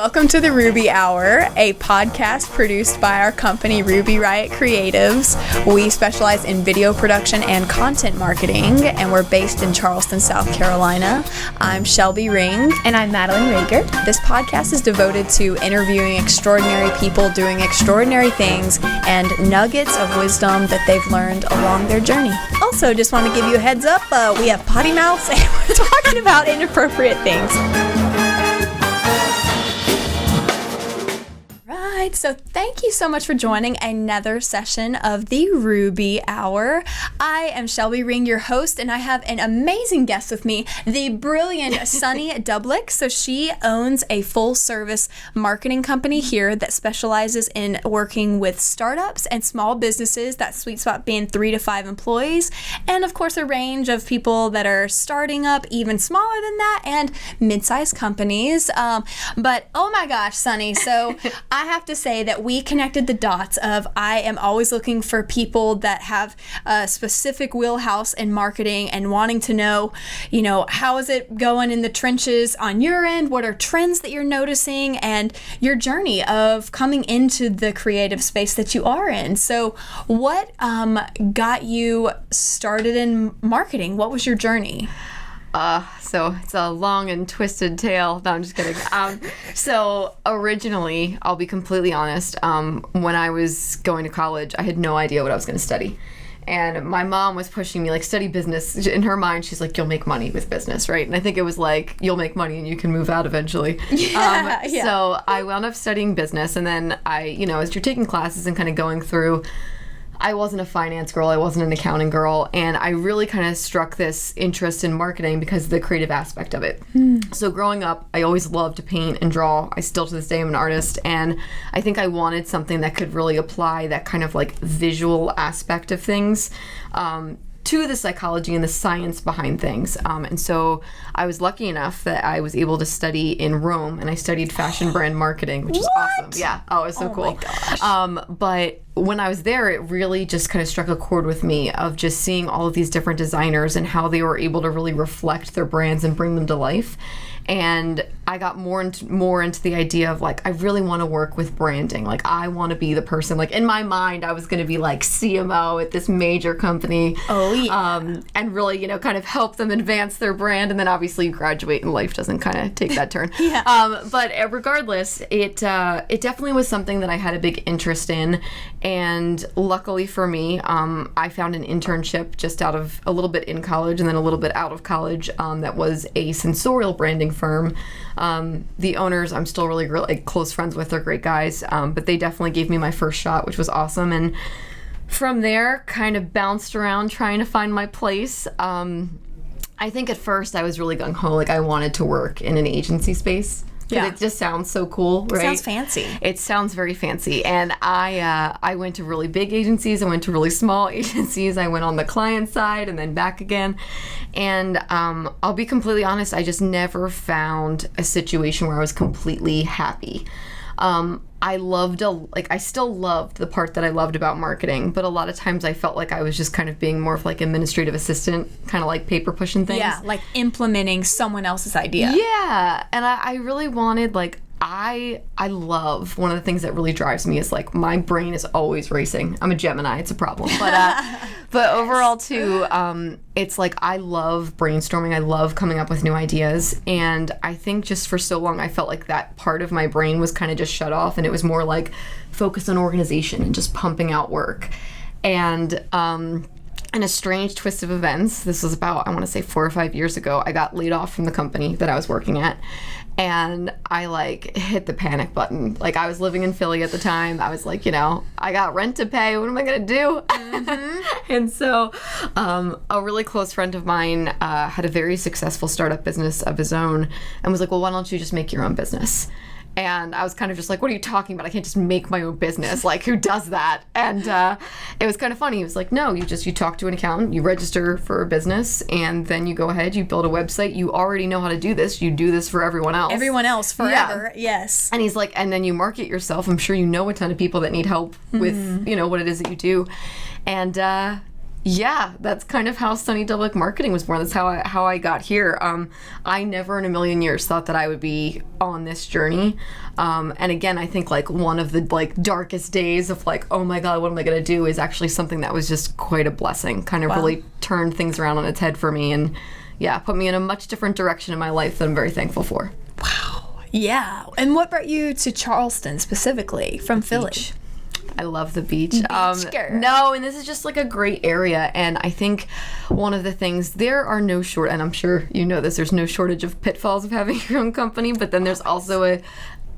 Welcome to the Ruby Hour, a podcast produced by our company, Ruby Riot Creatives. We specialize in video production and content marketing, and we're based in Charleston, South Carolina. I'm Shelby Ring. And I'm Madeline Rager. This podcast is devoted to interviewing extraordinary people doing extraordinary things and nuggets of wisdom that they've learned along their journey. Also, just want to give you a heads up, we have potty mouths and we're talking about inappropriate things. So thank you so much for joining another session of the Ruby Hour. I am Shelby Ring, your host, and I have an amazing guest with me, the brilliant Sunny Dublick. So she owns a full-service marketing company here that specializes in working with startups and small businesses, that sweet spot being 3 to 5 employees, and of course a range of people that are starting up, even smaller than that, and mid-sized companies. But oh my gosh, Sunny, so I have to say that we connected the dots of I am always looking for people that have a specific wheelhouse in marketing and wanting to know, how is it going in the trenches on your end? What are trends that you're noticing and your journey of coming into the creative space that you are in? So what got you started in marketing? What was your journey? So it's a long and twisted tale. No, I'm just kidding. So originally, I'll be completely honest, when I was going to college, I had no idea what I was going to study. And my mom was pushing me, study business. In her mind, she's like, you'll make money with business, right? And I think it was like, you'll make money and you can move out eventually. Yeah. So I wound up studying business. And then as you're taking classes and kind of going through, I wasn't a finance girl, I wasn't an accounting girl, and I really kind of struck this interest in marketing because of the creative aspect of it. So growing up, I always loved to paint and draw. I still to this day am an artist, and I think I wanted something that could really apply that kind of visual aspect of things to the psychology and the science behind things. And so I was lucky enough that I was able to study in Rome, and I studied fashion brand marketing, which is awesome. Yeah. Oh, it was so cool. My gosh. But when I was there, it really just kind of struck a chord with me of just seeing all of these different designers and how they were able to really reflect their brands and bring them to life. And I got more into the idea of I really want to work with branding. I want to be the person. In my mind, I was going to be CMO at this major company. Oh yeah. And really, kind of help them advance their brand. And then obviously you graduate and life doesn't kind of take that turn. Yeah. But regardless, it definitely was something that I had a big interest in. And luckily for me, I found an internship just out of a little bit in college and then a little bit out of college that was a sensorial branding firm. The owners I'm still really close friends with. They're great guys, but they definitely gave me my first shot, which was awesome. And from there, kind of bounced around trying to find my place. I think at first I was really gung-ho, I wanted to work in an agency space. Yeah. It just sounds so cool, right? It sounds fancy. It sounds very fancy. And I went to really big agencies. I went to really small agencies. I went on the client side and then back again. And I'll be completely honest, I just never found a situation where I was completely happy. I still loved the part that I loved about marketing, but a lot of times I felt like I was just kind of being more of administrative assistant, kind of paper pushing things. Yeah, implementing someone else's idea. Yeah, and I really wanted, I love, one of the things that really drives me is my brain is always racing. I'm a Gemini, it's a problem. But overall too, it's I love brainstorming. I love coming up with new ideas. And I think just for so long, I felt like that part of my brain was kind of just shut off, and it was more focused on organization and just pumping out work. And in a strange twist of events, this was about, I want to say 4 or 5 years ago, I got laid off from the company that I was working at. And I hit the panic button. I was living in Philly at the time. I was I got rent to pay. What am I going to do? Mm-hmm. And so a really close friend of mine had a very successful startup business of his own and was well, why don't you just make your own business? And I was kind of just what are you talking about? I can't just make my own business. Who does that? And it was kind of funny. He was no, you talk to an accountant, you register for a business, and then you go ahead, you build a website. You already know how to do this. You do this for everyone else. Everyone else forever, yeah. Yes. And he's and then you market yourself. I'm sure you know a ton of people that need help with, what it is that you do. And Yeah, that's kind of how Sunny Dublick Marketing was born. That's how I got here. I never in a million years thought that I would be on this journey. And again, I think like one of the like darkest days of like, oh my God, what am I going to do, is actually something that was just quite a blessing. Kind of really turned things around on its head for me, and yeah, put me in a much different direction in my life that I'm very thankful for. Wow. Yeah. And what brought you to Charleston specifically from Philly? Beach. I love the beach. Girl. And this is just like a great area. And I think one of the things, there are no and I'm sure you know this, there's no shortage of pitfalls of having your own company, but then there's also an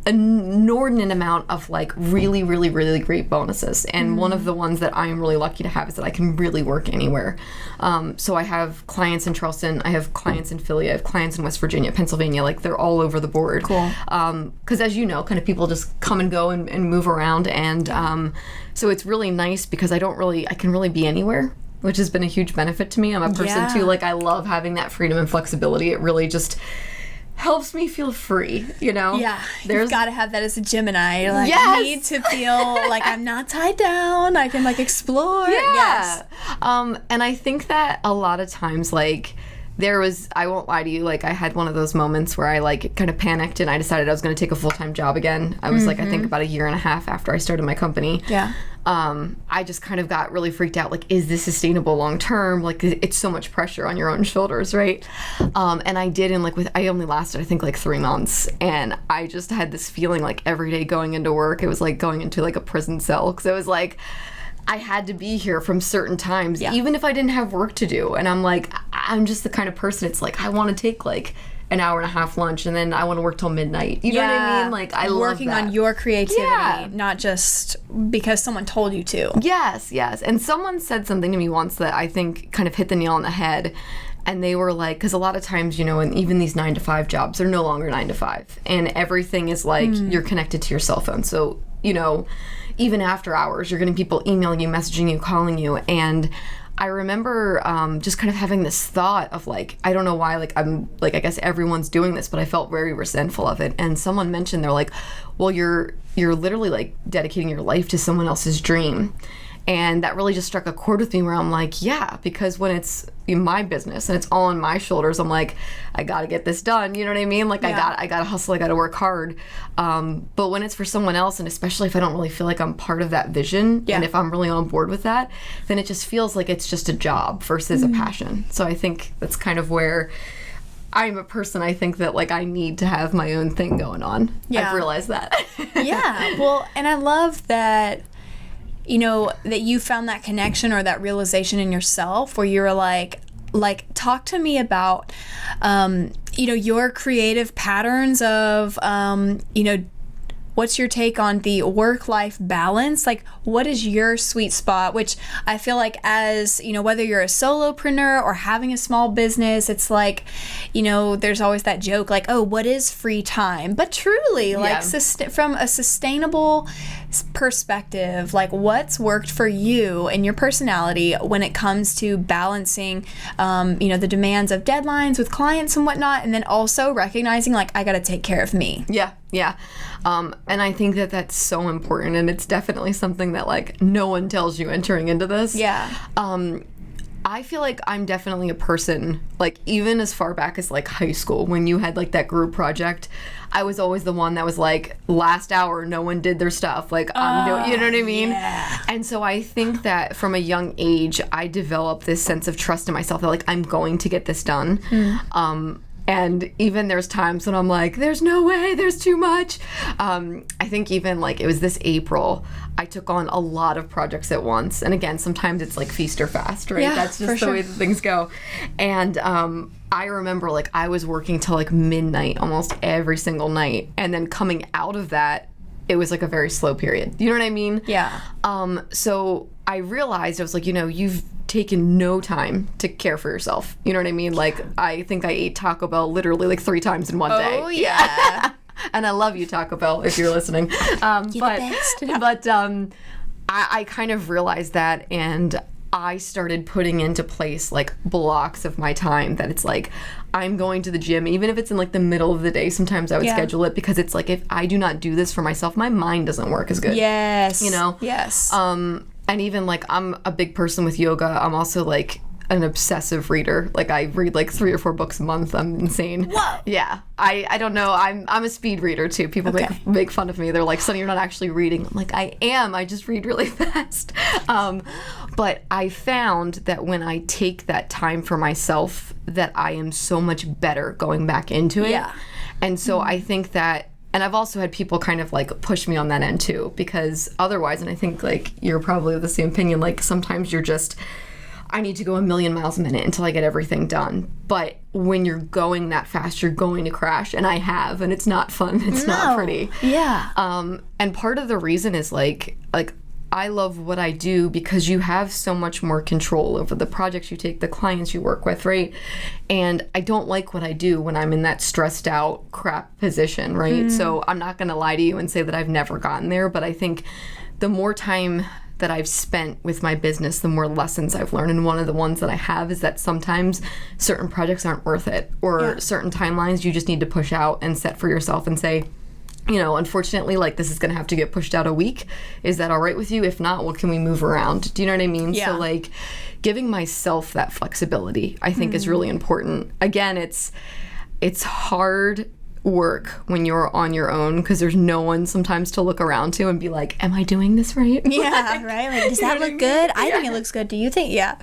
inordinate amount of like really, really, really great bonuses. And one of the ones that I am really lucky to have is that I can really work anywhere. So I have clients in Charleston, I have clients in Philly, I have clients in West Virginia, Pennsylvania, like they're all over the board. Cool. Because as you know, kind of people just come and go and move around. And so it's really nice because I can really be anywhere, which has been a huge benefit to me. I'm a person too, like I love having that freedom and flexibility. It really just helps me feel free, you know? Yeah, you've got to have that as a Gemini. Like, yes! I need to feel like I'm not tied down. I can like explore. Yeah. Yes. And I think that a lot of times, like, I won't lie to you, like, I had one of those moments where I, like, kind of panicked and I decided I was going to take a full-time job again. I was, like, I think about a year and a half after I started my company. Yeah. I just kind of got really freaked out, like, is this sustainable long-term? Like, it's so much pressure on your own shoulders, right? And I did, and, like, I only lasted, I think, like, 3 months. And I just had this feeling, like, every day going into work, it was, like, going into, like, a prison cell. Because it was, like, I had to be here from certain times, even if I didn't have work to do. And I'm like, I'm just the kind of person, it's like, I want to take like an hour and a half lunch and then I want to work till midnight. You know what I mean? Like, I love working that. on your creativity, not just because someone told you to. Yes. And someone said something to me once that I think kind of hit the nail on the head. And they were like, because a lot of times, you know, and even these 9-to-5 jobs, they're no longer 9 to 5. And everything is like, you're connected to your cell phone. So, you know, even after hours, you're getting people emailing you, messaging you, calling you. And I remember just kind of having this thought of like, I don't know why, like I'm like, I guess everyone's doing this, but I felt very resentful of it. And someone mentioned, they're like, well, you're literally like dedicating your life to someone else's dream. And that really just struck a chord with me where I'm like, yeah, because when it's in my business and it's all on my shoulders, I'm like, I got to get this done. You know what I mean? Like, I got to hustle. I got to work hard. But when it's for someone else, and especially if I don't really feel like I'm part of that vision, and if I'm really on board with that, then it just feels like it's just a job versus a passion. So I think that's kind of where I'm a person, I think that like I need to have my own thing going on. Yeah. I've realized that. Yeah. Well, and I love that, you know, that you found that connection or that realization in yourself where you're like talk to me about you know, your creative patterns of you know, what's your take on the work-life balance? Like, what is your sweet spot? Which I feel like, as you know, whether you're a solopreneur or having a small business, it's like, you know, there's always that joke like, oh, what is free time? But truly, like, from a sustainable perspective, like, what's worked for you and your personality when it comes to balancing, you know, the demands of deadlines with clients and whatnot, and then also recognizing, like, I got to take care of me. Yeah. And I think that that's so important, and it's definitely something that like no one tells you entering into this. Yeah. I feel like I'm definitely a person, like even as far back as like high school, when you had like that group project, I was always the one that was like, last hour, no one did their stuff. Like, I'm doing, you know what I mean? Yeah. And so I think that from a young age, I developed this sense of trust in myself that like, I'm going to get this done. And even there's times when I'm like, there's no way, there's too much. I think even like it was this April, I took on a lot of projects at once. And again, sometimes it's like feast or fast, right? Yeah, that's just the way that things go. And I remember like I was working till like midnight almost every single night. And then coming out of that, it was like a very slow period. You know what I mean? Yeah. So I realized, I was like, you know, you've taken no time to care for yourself. You know what I mean? Like, I think I ate Taco Bell literally like 3 times in one day. Oh, yeah. And I love you, Taco Bell, if you're listening. But I kind of realized that, and I started putting into place like blocks of my time that it's like, I'm going to the gym, even if it's in like the middle of the day. Sometimes I would schedule it, because it's like, if I do not do this for myself, my mind doesn't work as good. Yes. You know? Yes. And even like I'm a big person with yoga. I'm also like an obsessive reader. Like I read like 3 or 4 books a month. I'm insane. Whoa. Yeah. I don't know. I'm a speed reader too. People make fun of me. They're like, Sunny, you're not actually reading. I'm like, I am. I just read really fast. But I found that when I take that time for myself, that I am so much better going back into it. Yeah. And so I think that, and I've also had people kind of like push me on that end too, because otherwise, and I think like you're probably of the same opinion, like sometimes you're just, I need to go 1,000,000 miles a minute until I get everything done. But when you're going that fast, you're going to crash. And I have, and it's not fun. It's not pretty. Yeah. And part of the reason is like I love what I do because you have so much more control over the projects you take, the clients you work with, right? And I don't like what I do when I'm in that stressed out crap position, right? So I'm not going to lie to you and say that I've never gotten there, but I think the more time that I've spent with my business, the more lessons I've learned. And one of the ones that I have is that sometimes certain projects aren't worth it, or certain timelines you just need to push out and set for yourself and say, you know, unfortunately, like this is going to have to get pushed out a week. Is that all right with you? If not, what can we move around? Do you know what I mean? Yeah. So like giving myself that flexibility, I think is really important. Again, it's hard work when you're on your own because there's no one sometimes to look around to and be like, am I doing this right? Yeah, right? Like, does that look good? I think it looks good. Do you think? Yeah.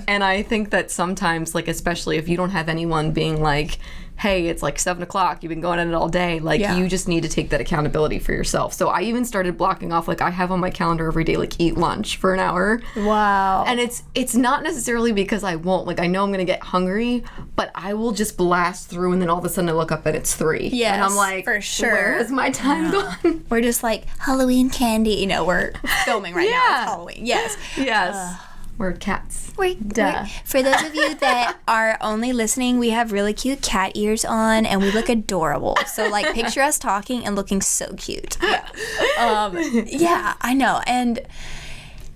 And I think that sometimes, like, especially if you don't have anyone being like, hey, it's like 7 o'clock, you've been going at it all day, like you just need to take that accountability for yourself. So I even started blocking off, like I have on my calendar every day, like eat lunch for an hour. Wow. And it's not necessarily because I won't, like I know I'm gonna get hungry, but I will just blast through and then all of a sudden I look up and it's 3. Yes, and I'm like, for sure. Where has my time gone? We're just like Halloween candy. You know, we're filming right now. It's Halloween. Yes. Yes. We're cats. For those of you that are only listening, we have really cute cat ears on and we look adorable. So like picture us talking and looking so cute. Yeah, I know. And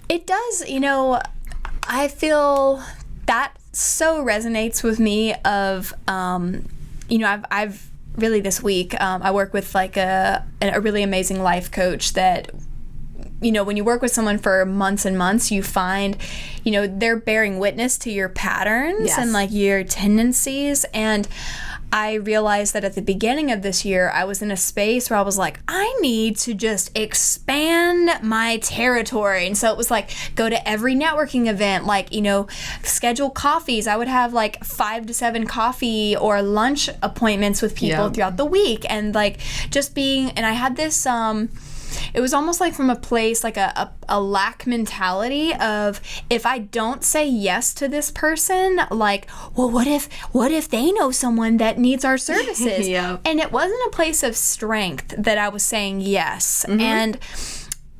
it does, you know, I feel that so resonates with me of, you know, I've really this week, I work with like a really amazing life coach that, you know, when you work with someone for months and months, you find, you know, they're bearing witness to your patterns and like your tendencies. And I realized that at the beginning of this year, I was in a space where I was like, I need to just expand my territory. And so it was like, go to every networking event, like, you know, schedule coffees. I would have like 5 to 7 coffee or lunch appointments with people throughout the week. And like just being, and I had this, it was almost like from a place like a lack mentality of, if I don't say yes to this person, like, well, what if they know someone that needs our services? And it wasn't a place of strength that I was saying yes. And,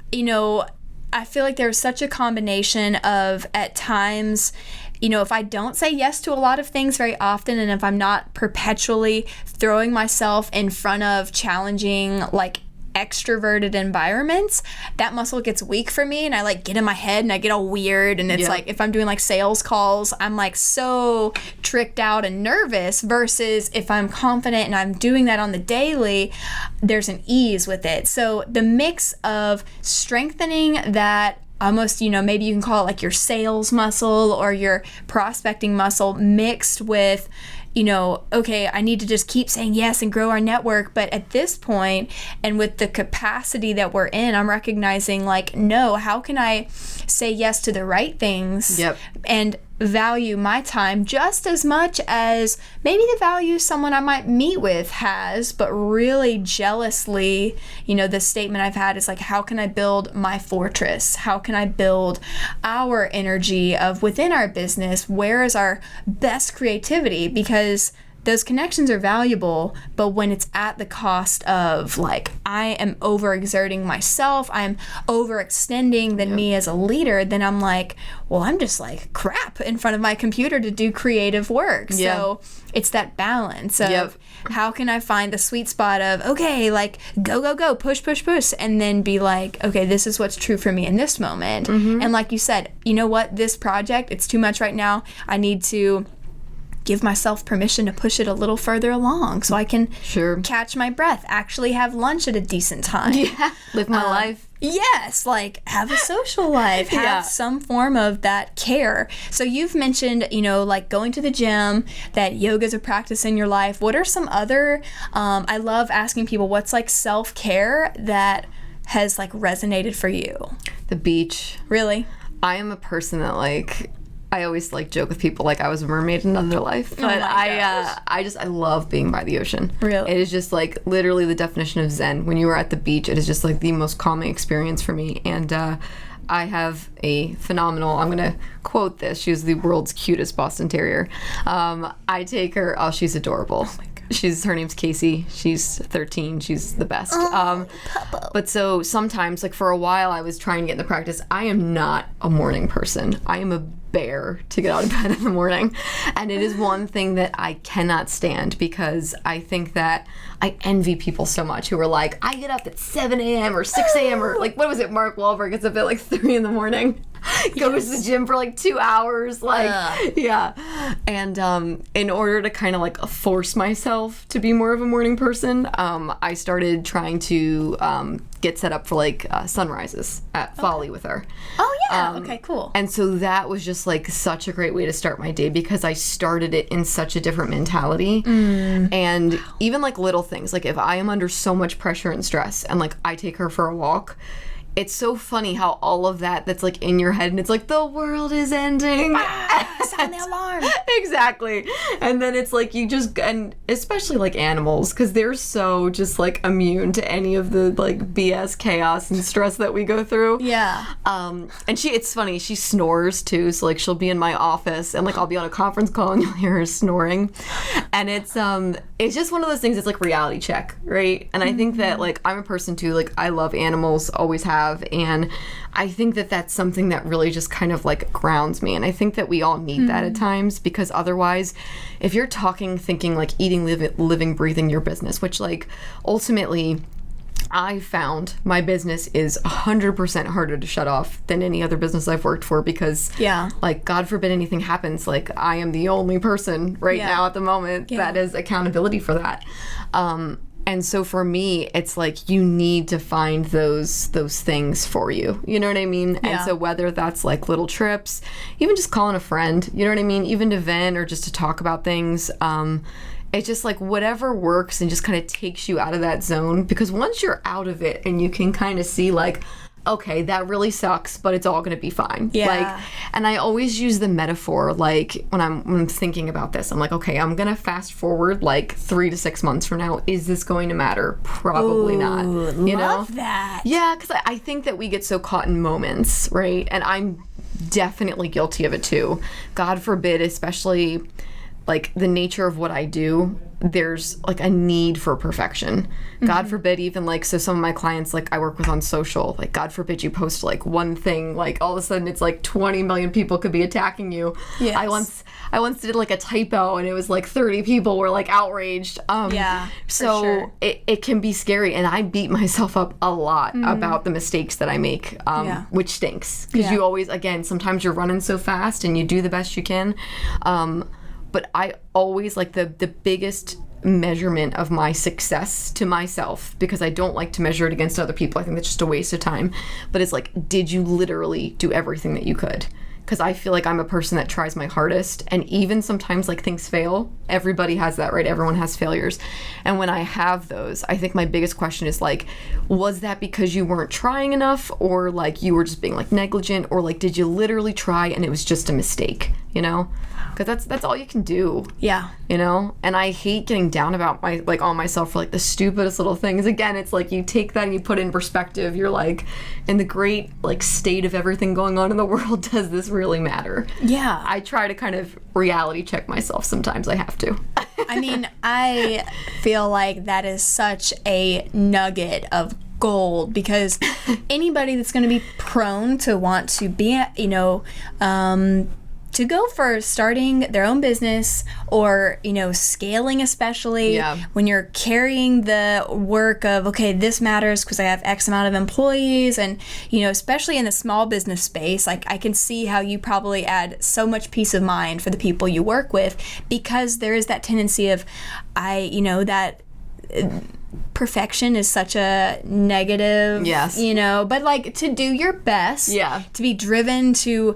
you know, I feel like there's such a combination of, at times, you know, if I don't say yes to a lot of things very often, and if I'm not perpetually throwing myself in front of challenging, like, extroverted environments, that muscle gets weak for me, and I like get in my head and I get all weird, and it's like if I'm doing like sales calls, I'm like so tricked out and nervous, versus if I'm confident and I'm doing that on the daily, there's an ease with it. So the mix of strengthening that, almost, you know, maybe you can call it like your sales muscle or your prospecting muscle, mixed with, you know, okay, I need to just keep saying yes and grow our network. But at this point, and with the capacity that we're in, I'm recognizing like, no, how can I say yes to the right things and value my time just as much as maybe the value someone I might meet with has, but really jealously, you know, the statement I've had is like, how can I build my fortress? How can I build our energy of within our business? Where is our best creativity? Because those connections are valuable, but when it's at the cost of like, I am overexerting myself, I'm overextending than me as a leader, then I'm like, well, I'm just like crap in front of my computer to do creative work. So it's that balance of how can I find the sweet spot of, okay, like go, push, and then be like, okay, this is what's true for me in this moment. And like you said, you know what, this project, it's too much right now. I need to give myself permission to push it a little further along so I can catch my breath, actually have lunch at a decent time. Yeah, live my life. Yes, like have a social life, have some form of that care. So you've mentioned, like going to the gym, that yoga's a practice in your life. What are some other, I love asking people, what's like self-care that has like resonated for you? The beach. Really? I am a person that like, I always like joke with people like I was a mermaid in another life, but I love being by the ocean. Really? It is just like literally the definition of Zen. When you are at the beach, it is just like the most calming experience for me. And I have a phenomenal, I'm going to quote this, she's the world's cutest Boston Terrier. I take her, she's adorable. Oh my God. Her name's Casey. She's 13. She's the best. But so sometimes, like for a while, I was trying to get in the practice. I am not a morning person. I am a bear to get out of bed in the morning. And it is one thing that I cannot stand, because I think that I envy people so much who are like, I get up at 7 a.m. or 6 a.m. or like, what was it? Mark Wahlberg gets up at like 3 in the morning. Goes to the gym for like 2 hours, yeah. And in order to kind of like force myself to be more of a morning person, I started trying to get set up for like sunrises at Folly with her. Oh yeah, okay, cool. And so that was just like such a great way to start my day, because I started it in such a different mentality. And even like little things, like if I am under so much pressure and stress and like I take her for a walk, it's so funny how all of that's like in your head, and it's like the world is ending. Sound the alarm. Exactly. And then it's like you just, and especially like animals, because they're so just like immune to any of the like BS chaos and stress that we go through. Yeah. And it's funny, she snores too, so like she'll be in my office and like I'll be on a conference call and you'll hear her snoring. And it's just one of those things, it's like reality check, right? And I think that like I'm a person too, like I love animals, always have, and I think that that's something that really just kind of like grounds me. And I think that we all need that at times, because otherwise if you're thinking like eating, living, breathing your business, which like ultimately I found my business is 100% harder to shut off than any other business I've worked for, because like God forbid anything happens, like I am the only person now at the moment that is accountability for that. And so for me, it's like you need to find those things for you. You know what I mean? Yeah. And so whether that's like little trips, even just calling a friend, you know what I mean? Even to vent or just to talk about things. It's just like whatever works and just kind of takes you out of that zone. Because once you're out of it and you can kind of see like, okay, that really sucks, but it's all going to be fine. Yeah. Like, and I always use the metaphor, like when I'm thinking about this, I'm like, okay, I'm going to fast forward like 3 to 6 months from now. Is this going to matter? Probably not. You love know? that. Yeah, because I think that we get so caught in moments, right? And I'm definitely guilty of it too. God forbid, especially like the nature of what I do, there's like a need for perfection. God forbid, even like, so some of my clients like I work with on social, like God forbid you post like one thing, like all of a sudden it's like 20 million people could be attacking you. Yes. I once did like a typo and it was like 30 people were like outraged. So sure. it can be scary, and I beat myself up a lot about the mistakes that I make, which stinks, because you always, again, sometimes you're running so fast and you do the best you can. But I always like the biggest measurement of my success to myself, because I don't like to measure it against other people. I think that's just a waste of time. But it's like, did you literally do everything that you could? Because I feel like I'm a person that tries my hardest, and even sometimes like things fail. Everybody has that, right? Everyone has failures. And when I have those, I think my biggest question is like, was that because you weren't trying enough, or like you were just being like negligent, or like did you literally try and it was just a mistake, you know? Because that's all you can do. Yeah. You know? And I hate getting down about on myself for like the stupidest little things. Again, it's like you take that and you put it in perspective. You're like, in the great like state of everything going on in the world, does this really matter? Yeah. I try to kind of reality check myself sometimes. I have to. I mean, I feel like that is such a nugget of gold, because anybody that's going to be prone to want to be, to go for starting their own business or, scaling, especially when you're carrying the work of, okay, this matters because I have X amount of employees. And, especially in the small business space, like I can see how you probably add so much peace of mind for the people you work with, because there is that tendency of, that perfection is such a negative, but like to do your best, to be driven to,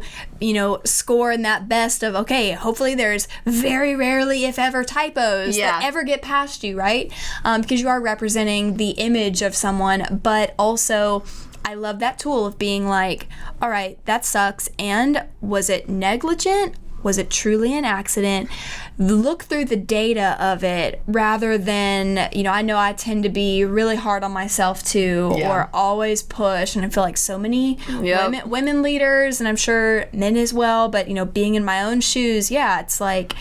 score in that best of, okay, hopefully there's very rarely, if ever, typos that ever get past you, right? Because you are representing the image of someone, but also I love that tool of being like, all right, that sucks. And was it negligent? Was it truly an accident? Look through the data of it rather than, I know I tend to be really hard on myself too, or always push. And I feel like so many women leaders, and I'm sure men as well, but, being in my own shoes, it's like,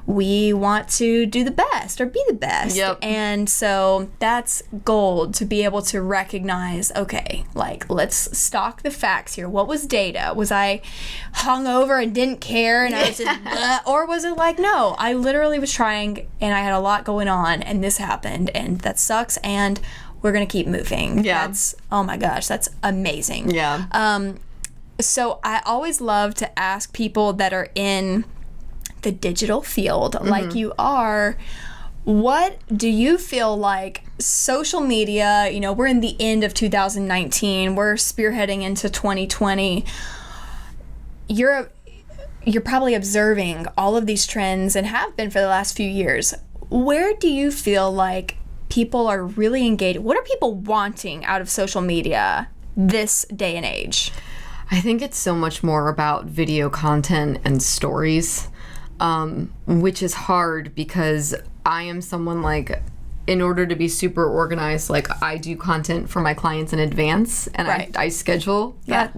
we want to do the best or be the best. And so that's gold to be able to recognize, okay, like, let's stock the facts here. What was data? Was I hungover and didn't care and I was just, or was it like, no, I literally was trying and I had a lot going on and this happened and that sucks and we're going to keep moving. That's, oh my gosh, that's amazing. So I always love to ask people that are in the digital field like you are, what do you feel like social media, we're in the end of 2019, we're spearheading into 2020, you're probably observing all of these trends and have been for the last few years. Where do you feel like people are really engaged? What are people wanting out of social media this day and age? I think it's so much more about video content and stories. Which is hard because I am someone like, in order to be super organized, like I do content for my clients in advance and I schedule that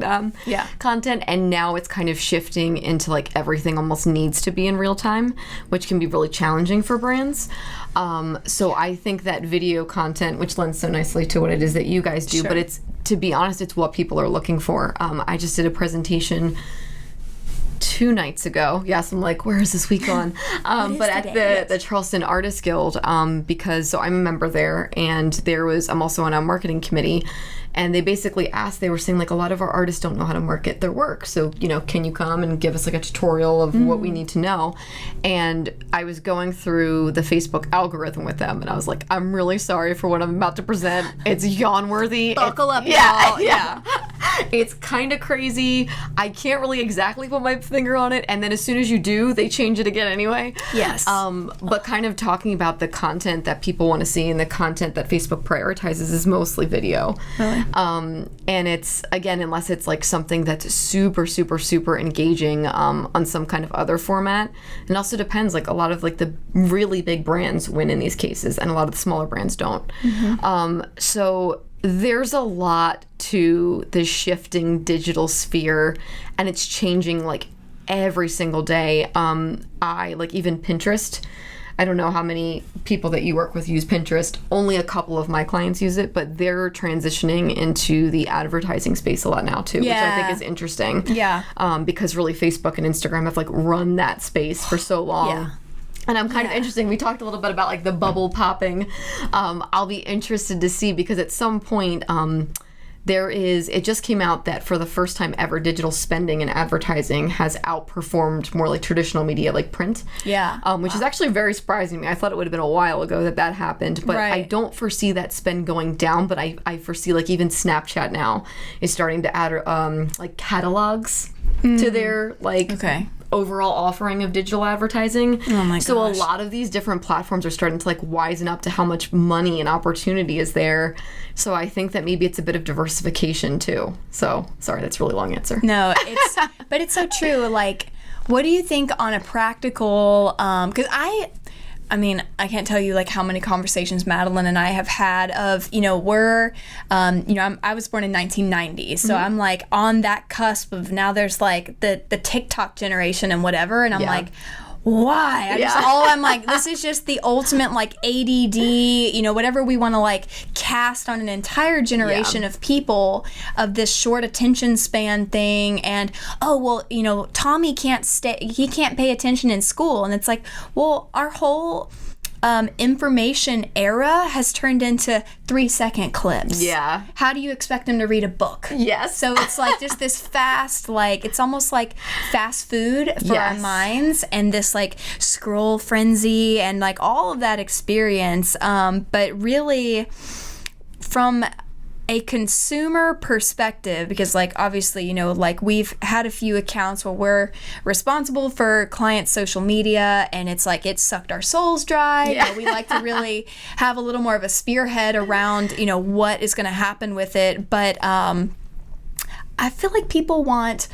content, and now it's kind of shifting into like everything almost needs to be in real time, which can be really challenging for brands. So I think that video content, which lends so nicely to what it is that you guys do, but it's, to be honest, it's what people are looking for. I just did a presentation 2 nights ago. Yes, I'm like, where is this week gone? But at the Charleston Artists Guild, because so I'm a member there, and I'm also on a marketing committee, and they basically asked, they were saying like a lot of our artists don't know how to market their work, so can you come and give us like a tutorial of what we need to know? And I was going through the Facebook algorithm with them, and I was like, I'm really sorry for what I'm about to present. It's yawn worthy. Buckle up, y'all. It's kind of crazy. I can't really exactly put my finger on it, and then as soon as you do, they change it again anyway. But kind of talking about the content that people want to see and the content that Facebook prioritizes is mostly video. Really? And it's, again, unless it's like something that's super, super, super engaging on some kind of other format. And it also depends, like a lot of like the really big brands win in these cases, and a lot of the smaller brands don't. So there's a lot to the shifting digital sphere, and it's changing like every single day. I like even Pinterest. I don't know how many people that you work with use Pinterest. Only a couple of my clients use it, but they're transitioning into the advertising space a lot now too, which I think is interesting. Because really Facebook and Instagram have like run that space for so long. And I'm kind of interesting. We talked a little bit about like the bubble popping. I'll be interested to see, because at some point it just came out that for the first time ever, digital spending and advertising has outperformed more like traditional media, like print. Which is actually very surprising to me. I thought it would have been a while ago that happened, but I don't foresee that spend going down. But I foresee like even Snapchat now is starting to add like catalogs to their like overall offering of digital advertising. Oh my gosh. So a lot of these different platforms are starting to like wisen up to how much money and opportunity is there. So I think that maybe it's a bit of diversification too. So sorry, that's a really long answer. No, but it's so true. Like, what do you think on a practical, because I mean, I can't tell you like how many conversations Madeline and I have had of, we're, I was born in 1990, so I'm like on that cusp of now there's like the TikTok generation and whatever, and I'm like, why? I'm like, this is just the ultimate like ADD, you know, whatever we want to like cast on an entire generation of people of this short attention span thing. And, oh, well, you know, Tommy he can't pay attention in school. And it's like, well, our whole information era has turned into 3-second clips. Yeah. How do you expect them to read a book? Yes. So it's like just this fast, like, it's almost like fast food for our minds, and this like scroll frenzy and like all of that experience. But really, from a consumer perspective, because like obviously, you know, like we've had a few accounts where we're responsible for client social media, and it's like it sucked our souls dry. You know, we like to really have a little more of a spearhead around, you know, what is going to happen with it. But I feel like people want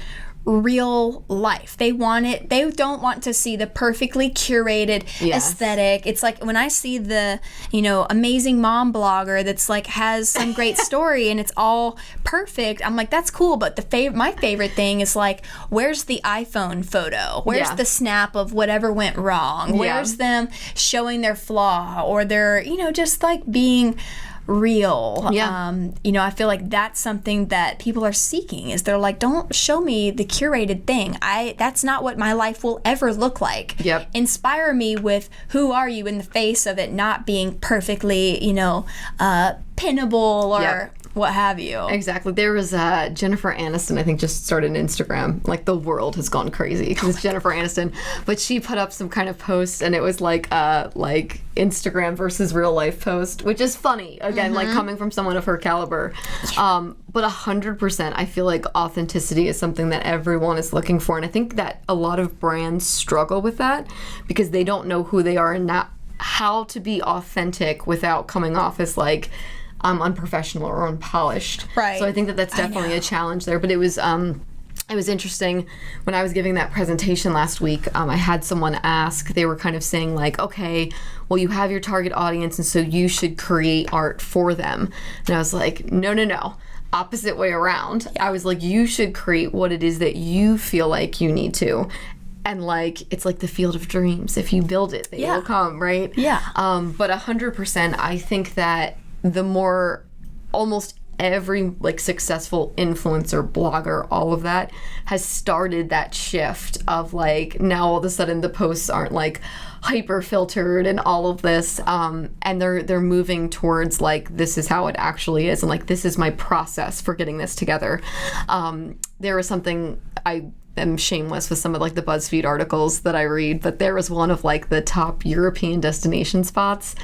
real life. They want it. They don't want to see the perfectly curated aesthetic. It's like when I see the, you know, amazing mom blogger that's like has some great story and it's all perfect, I'm like, that's cool. But my favorite thing is like, where's the iPhone photo? Where's the snap of whatever went wrong? Where's them showing their flaw or their, you know, just like being real. You know, I feel like that's something that people are seeking, is they're like, don't show me the curated thing. That's not what my life will ever look like. Inspire me with who are you in the face of it not being perfectly, you know, pinnable or what have you. Exactly. There was Jennifer Aniston, I think, just started an Instagram. Like, the world has gone crazy because it's Jennifer Aniston. But she put up some kind of post, and it was like Instagram versus real life post, which is funny. Again, like coming from someone of her caliber. But 100%, I feel like authenticity is something that everyone is looking for. And I think that a lot of brands struggle with that because they don't know who they are and not how to be authentic without coming off as like unprofessional or unpolished. Right. So I think that that's definitely a challenge there. But it was interesting when I was giving that presentation last week. I had someone ask, they were kind of saying like, okay, well, you have your target audience and so you should create art for them. And I was like, no. Opposite way around. I was like, you should create what it is that you feel like you need to. And like, it's like the field of dreams. If you build it, they will come, right? But 100%, I think that the more almost every like successful influencer, blogger, all of that has started that shift of like, now all of a sudden the posts aren't like hyper filtered and all of this, and they're moving towards like, this is how it actually is, and like, this is my process for getting this together. There was something, I am shameless with some of like the BuzzFeed articles that I read, but there was one of like the top European destination spots,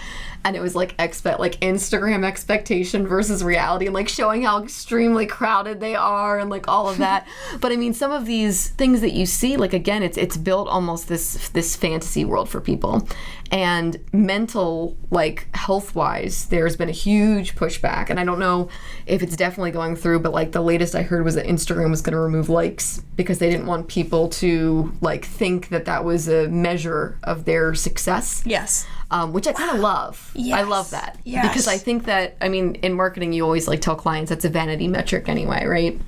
and it was like Instagram expectation versus reality, and like showing how extremely crowded they are and like all of that. But I mean, some of these things that you see, like, again, it's built almost this fantasy world for people. And mental, like, health wise, there's been a huge pushback, and I don't know if it's definitely going through, but like the latest I heard was that Instagram was going to remove likes because they didn't want people to like think that that was a measure of their success. Which I kind of love. I love that. Because I think that, I mean, in marketing, you always like tell clients that's a vanity metric anyway, right?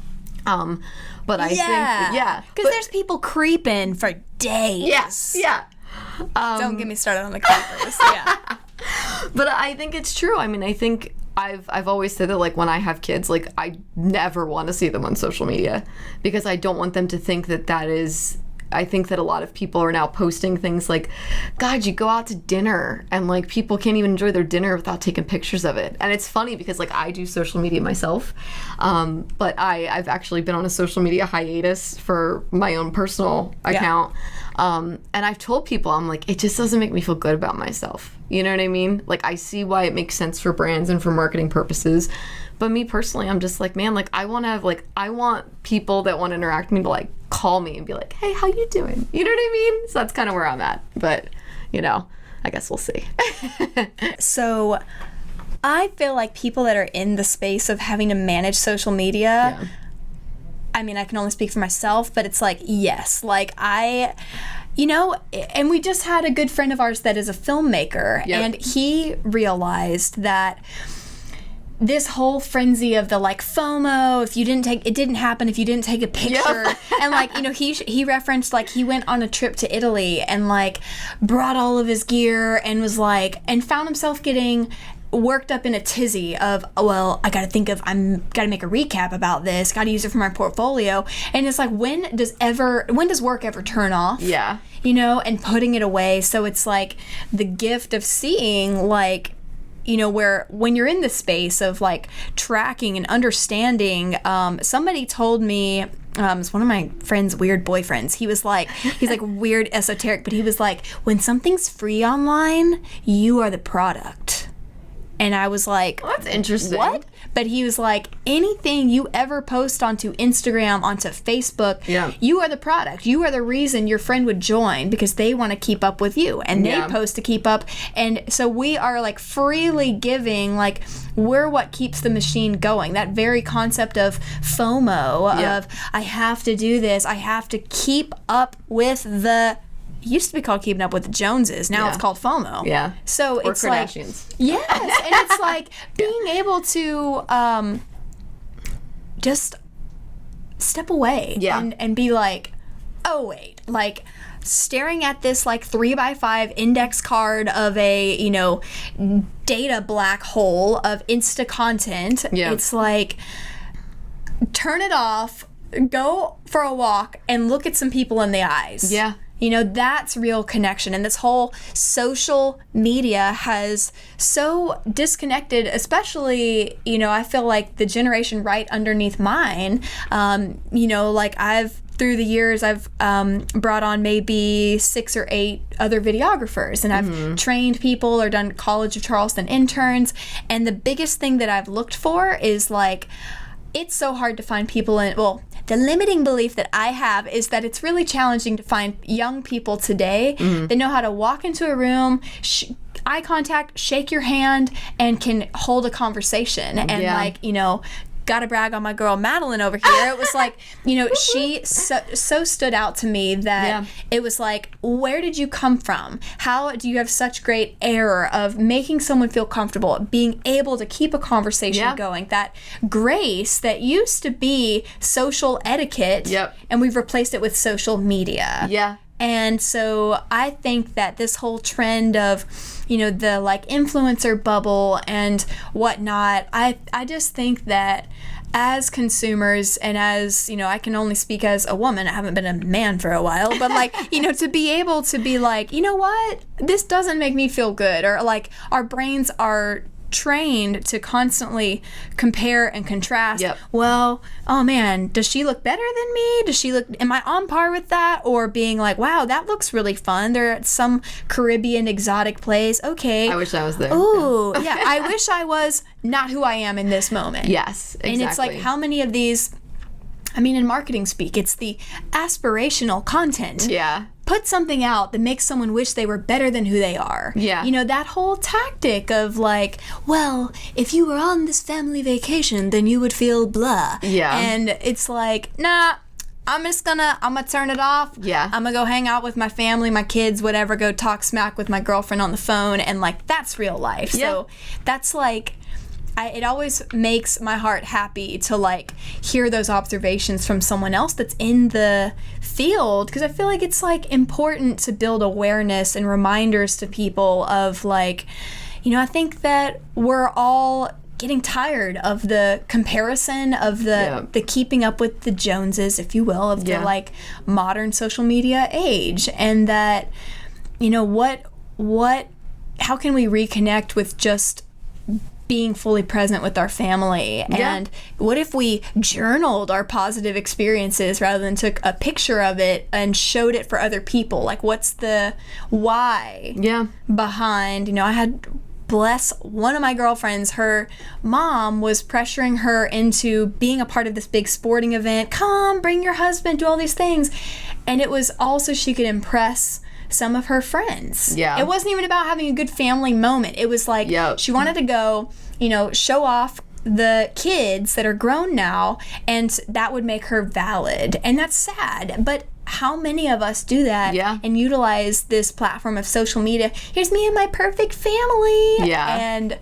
But I think, because there's people creeping for days. Don't get me started on the creepers. But I think it's true. I mean, I think I've always said that, like, when I have kids, like, I never want to see them on social media because I don't want them to think that that is. I think that a lot of people are now posting things like, God, you go out to dinner and like people can't even enjoy their dinner without taking pictures of it. And it's funny because like I do social media myself, but I've actually been on a social media hiatus for my own personal account. And I've told people, I'm like, it just doesn't make me feel good about myself. You know what I mean? Like, I see why it makes sense for brands and for marketing purposes. But me personally, I'm just like, man, like, I want people that want to interact with me to like call me and be like, hey, how you doing? You know what I mean? So that's kind of where I'm at. But, you know, I guess we'll see. So I feel like people that are in the space of having to manage social media, I mean, I can only speak for myself, but it's like, yes, like you know, and we just had a good friend of ours that is a filmmaker, and he realized that this whole frenzy of the like FOMO, it didn't happen if you didn't take a picture. Yep. And like, you know, he referenced like he went on a trip to Italy and like brought all of his gear and was like, and found himself getting worked up in a tizzy of, well, I gotta make a recap about this, gotta use it for my portfolio. And it's like, when does work ever turn off? Yeah. You know, and putting it away. So it's like the gift of seeing, like, you know, where when you're in the space of like tracking and understanding, somebody told me, it's one of my friend's weird boyfriends. He's like weird esoteric, but he was like, when something's free online, you are the product. And I was like, well, that's interesting. What? But he was like, anything you ever post onto Instagram, onto Facebook, you are the product. You are the reason your friend would join, because they want to keep up with you and they post to keep up. And so we are like freely giving, like we're what keeps the machine going. That very concept of FOMO, of I have to do this. I have to keep up with it used to be called keeping up with the Joneses. Now it's called FOMO. Yeah. So or it's Kardashians. like, yes, and it's like being able to just step away and be like, oh wait, like staring at this like 3x5 index card of a, you know, data black hole of Insta content. Yeah. It's like, turn it off, go for a walk, and look at some people in the eyes. Yeah. You know, that's real connection. And this whole social media has so disconnected, especially, you know, I feel like the generation right underneath mine, you know, like through the years, I've brought on maybe 6 or 8 other videographers, and I've trained people or done College of Charleston interns. And the biggest thing that I've looked for is like, it's so hard to find people the limiting belief that I have is that it's really challenging to find young people today that know how to walk into a room, eye contact, shake your hand, and can hold a conversation. And like, you know, gotta brag on my girl Madeline over here. It was like, you know, she so stood out to me that it was like, where did you come from? How do you have such great air of making someone feel comfortable, being able to keep a conversation going? That grace that used to be social etiquette, and we've replaced it with social media. Yeah. And so I think that this whole trend of, you know, the like influencer bubble and whatnot, I just think that as consumers, and as, you know, I can only speak as a woman, I haven't been a man for a while, but like, you know, to be able to be like, you know what, this doesn't make me feel good, or like our brains are trained to constantly compare and contrast. Well, oh man, does she look better than me? Am I on par with that? Or being like, wow, that looks really fun. They're at some Caribbean exotic place. Okay. I wish I was there. Ooh, yeah. I wish I was not who I am in this moment. Yes, exactly. And it's like, how many of these, I mean, in marketing speak, it's the aspirational content. Yeah. Put something out that makes someone wish they were better than who they are. Yeah. You know, that whole tactic of like, well, if you were on this family vacation, then you would feel blah. Yeah. And it's like, nah, I'm gonna turn it off. Yeah. I'm gonna go hang out with my family, my kids, whatever, go talk smack with my girlfriend on the phone, and like, that's real life. Yeah. So that's like, it always makes my heart happy to like hear those observations from someone else that's in the field, because I feel like it's like important to build awareness and reminders to people of like, you know, I think that we're all getting tired of the comparison, of the keeping up with the Joneses, if you will, of the like modern social media age, and that, you know, how can we reconnect with just being fully present with our family? And what if we journaled our positive experiences rather than took a picture of it and showed it for other people? Like, what's the why behind, you know, I had, bless one of my girlfriends, her mom was pressuring her into being a part of this big sporting event. Come, bring your husband, do all these things. And it was also she could impress some of her friends. Yeah. It wasn't even about having a good family moment. It was like she wanted to go, you know, show off the kids that are grown now, and that would make her valid. And that's sad. But how many of us do that and utilize this platform of social media? Here's me and my perfect family. Yeah. And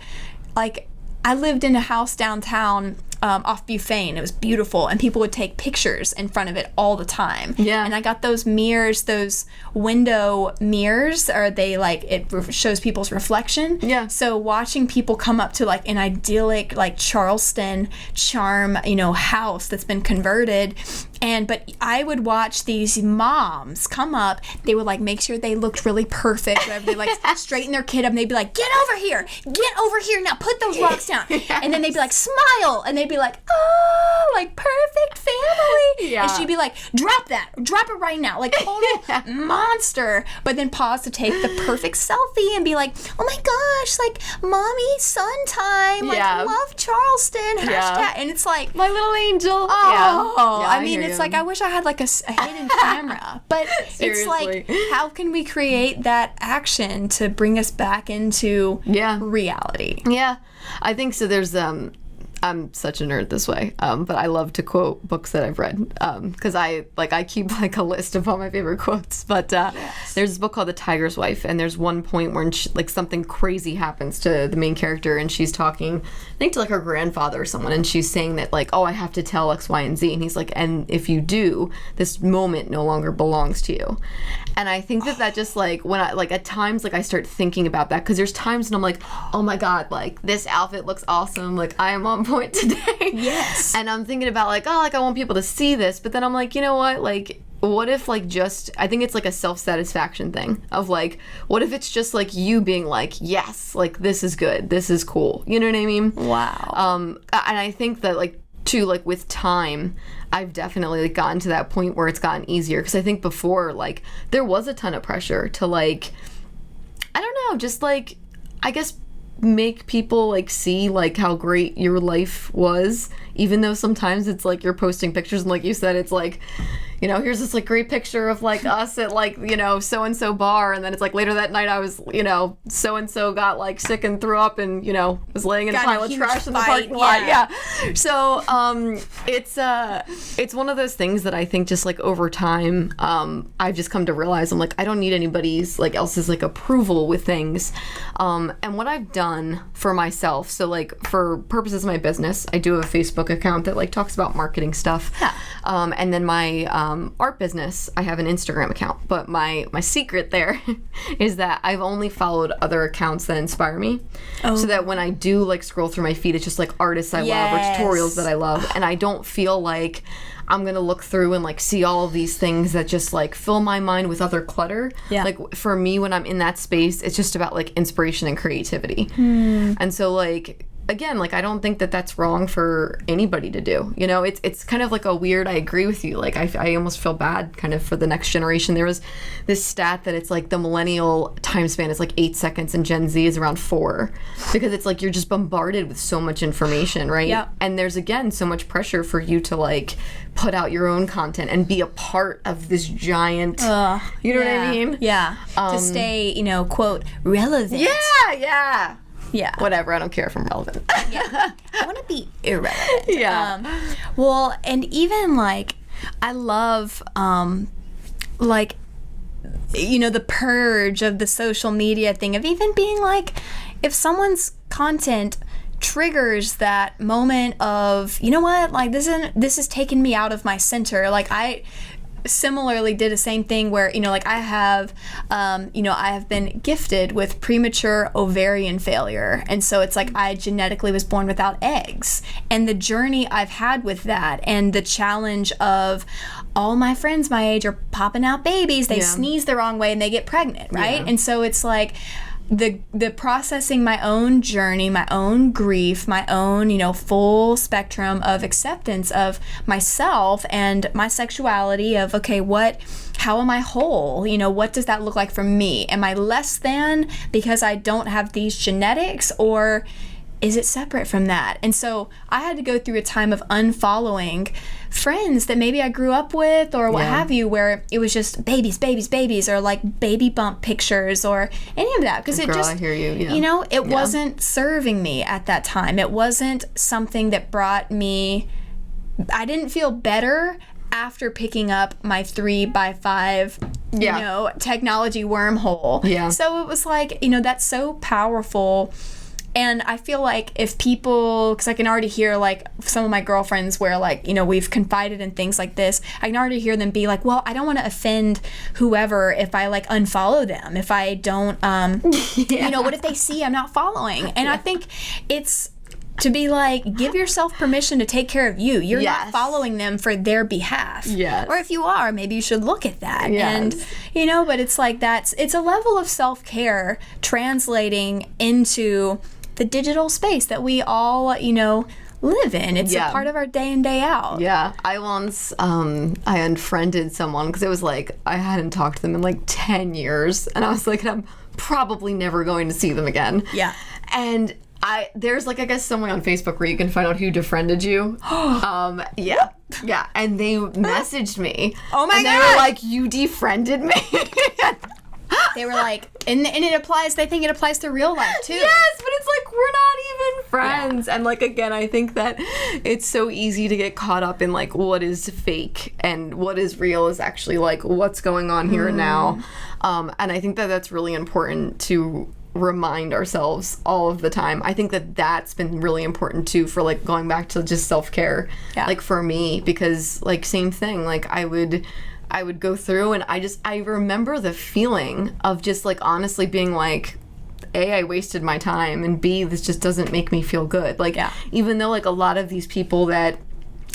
like, I lived in a house downtown off Buffane. It was beautiful, and people would take pictures in front of it all the time. Yeah. And I got those mirrors, those window mirrors, or they like, it shows people's reflection. Yeah. So watching people come up to like an idyllic, like Charleston charm, house that's been converted. But I would watch these moms come up. They would like make sure they looked really perfect. Whatever. They like straighten their kid up, and they'd be like, "Get over here! Get over here now! Put those rocks down!" And then they'd be like, "Smile!" And they'd be like, "Oh, like perfect family!" Yeah. And she'd be like, "Drop that! Drop it right now!" Like total monster. But then pause to take the perfect selfie and be like, "Oh my gosh! Like mommy son time! Like love Charleston!" Hashtag. And it's like my little angel. Oh, Yeah, I mean, it's like I wish I had like a hidden camera, but it's like, how can we create that action to bring us back into reality? Yeah, I think so. There's I'm such a nerd this way, but I love to quote books that I've read because I keep like a list of all my favorite quotes. But there's this book called The Tiger's Wife, and there's one point where like something crazy happens to the main character, and she's talking, I think, to like her grandfather or someone, and she's saying that like, oh, I have to tell X, Y, and Z, and he's like, and if you do, this moment no longer belongs to you. And I think that just like when I like at times like I start thinking about that because there's times when I'm like, oh my god, like this outfit looks awesome, like I am on point today. Yes. And I'm thinking about like, oh, like I want people to see this, but then I'm like, you know what, like what if like just I think it's like a self-satisfaction thing of like, what if it's just like you being like, yes, like this is good, this is cool, you know what I mean? Wow. And I think that like too, like with time, I've definitely like gotten to that point where it's gotten easier because I think before like there was a ton of pressure to like, I don't know, just like I guess make people like see like how great your life was, even though sometimes it's like you're posting pictures and like you said, it's like, here's this like great picture of like us at like, so and so bar, and then it's like later that night I was, so and so got like sick and threw up and was laying in a pile of trash in the parking lot. Yeah. So it's one of those things that I think just like over time I've just come to realize I'm like, I don't need anybody's like else's like approval with things. And what I've done for myself, so like for purposes of my business, I do have a Facebook account that like talks about marketing stuff. Yeah. And then my art business, I have an Instagram account. But my secret there is that I've only followed other accounts that inspire me. Oh. So that when I do like scroll through my feed, it's just like artists I love or tutorials that I love. And I don't feel like I'm going to look through and like see all of these things that just like fill my mind with other clutter. Yeah. Like for me, when I'm in that space, it's just about like inspiration and creativity. And so like, again, like I don't think that that's wrong for anybody to do. It's kind of like a weird, I agree with you. Like I almost feel bad kind of for the next generation. There was this stat that it's like the millennial time span is like 8 seconds and Gen Z is around 4 because it's like you're just bombarded with so much information, right? Yeah. And there's again so much pressure for you to like put out your own content and be a part of this giant, you know what I mean? Yeah. To stay, quote, relevant. Yeah. Yeah. Whatever. I don't care if I'm relevant. Yeah. I want to be irrelevant. Yeah. Well, and even like, I love, like, the purge of the social media thing of even being like, if someone's content triggers that moment of, you know what, like this is taking me out of my center. Like I similarly did the same thing where like I have been gifted with premature ovarian failure, and so it's like I genetically was born without eggs, and the journey I've had with that and the challenge of all my friends my age are popping out babies, they sneeze the wrong way and they get pregnant, right? And so it's like the processing my own journey, my own grief, my own, full spectrum of acceptance of myself and my sexuality of, okay, how am I whole? What does that look like for me? Am I less than because I don't have these genetics, or is it separate from that? And so I had to go through a time of unfollowing friends that maybe I grew up with or what have you, where it was just babies, or like baby bump pictures or any of that. Because it just, I hear you. Yeah. It wasn't serving me at that time. It wasn't something that brought me, I didn't feel better after picking up my 3x5, technology wormhole. Yeah. So it was like, that's so powerful. And I feel like if people, because I can already hear like some of my girlfriends where like, you know, we've confided in things like this, I can already hear them be like, well, I don't want to offend whoever if I like unfollow them, if I don't, you know, what if they see I'm not following? And I think it's to be like, give yourself permission to take care of you. You're not following them for their behalf. Or if you are, maybe you should look at that. And, you know, but it's like it's a level of self-care translating into the digital space that we all, you know, live in. It's a part of our day in, day out. I once I unfriended someone because it was like I hadn't talked to them in like 10 years, and I was like, I'm probably never going to see them again. And there's like, I guess, someone on Facebook where you can find out who defriended you. And they messaged me. Oh my god! And they were like, you defriended me. They were like, and it applies, they think it applies to real life too. Yes, but it's like, we're not even friends. And like, again, I think that it's so easy to get caught up in like what is fake and what is real is actually like what's going on here and now. And I think that that's really important to remind ourselves all of the time. I think that that's been really important too for like going back to just self-care. Like for me, because like same thing, like I would go through and I remember the feeling of just like honestly being like, A, I wasted my time, and B, this just doesn't make me feel good. Like even though like a lot of these people that